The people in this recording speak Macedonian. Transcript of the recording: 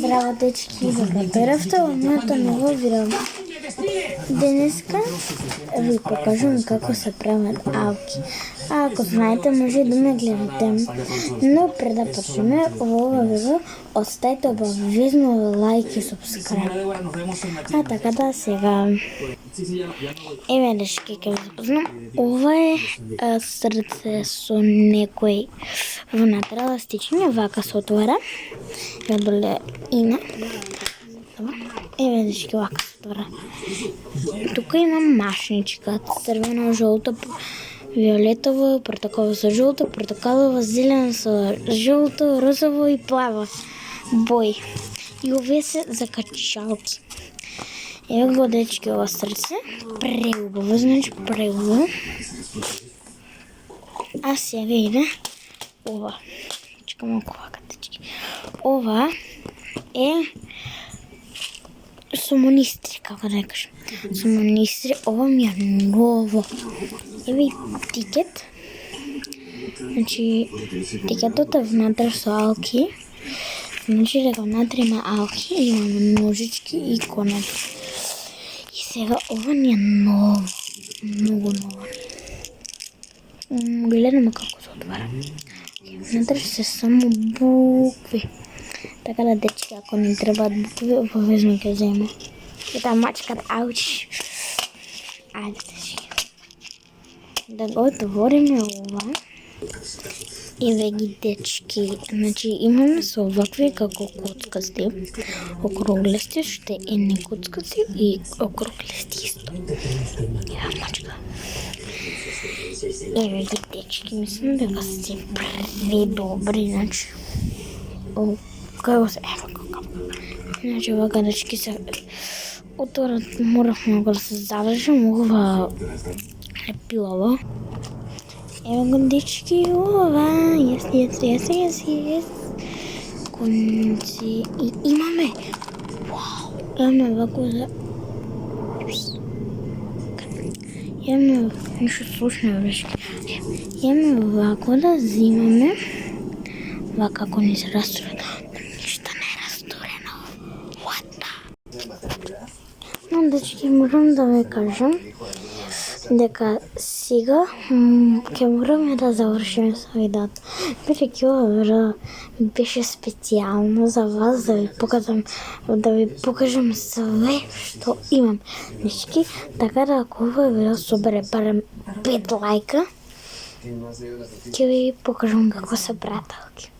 Здраво, дечки, добро дојавте во моето ново видео. Денеска ви покажувам како се прават алки. А ако знаете, може да ме гледате. Но пред да почнеме ова видео, оставете обавезно лайк и субскрайб. А така да сега. Еве дечки, ќе ви запознам. Ова е срце со некој внатре еластични, вака се отвара. Ја доле има. Еве дечки, вака се отвара. Тука има машничка, црвено, жолто, виолетово, портокалово со жолто, портокалово, зелено со жолто, розово и плаво бои. И овие се за качалки. Еве го дечки ова срце, преубаво, значи преубаво. А сега иде ова. Чекам малку вака дечки. Ова е сомонистри, како да кажам. Сомонистри, ова ми е ново. Еве тикет. Значи, тикетот е внатре со алки. Значи дека внатре има алки, имаме ножички и конец. И сега ова ни е ново. Многу ново. Гледаме како се отвара. Внатре се само букви. Така да дечки, ако не требаат букви, обавезно ќе земе. И да мачкат ауч. Ајде дечки. Да го отвориме ова. Еве ги дечки. Значи имаме со овакви како коцкасти, округлести, што е не коцкасти и округлести исто. Ја мачка. Еве ги дечки, мислам дека се предобри, значи. Како се како. Значи вака дечки се отворат, морав многу да се завршам, ова е пилово. Ево го дечки, ова, yes. Конци, и имаме, имаме вако за... Имаме нешто слушно дечки. Имаме вако да взимаме, вака ако ни се растурат. Ништо не е растурено. What the? Но дечки, морам да ви кажам дека сега ќе мораме да завршиме со видеото. Бидејќи ова видео беше специјално за вас, да ви покажам све што имам. Дечки, така да ако ова видео собере барем 5 лајка, ќе ви покажам како се прават алки.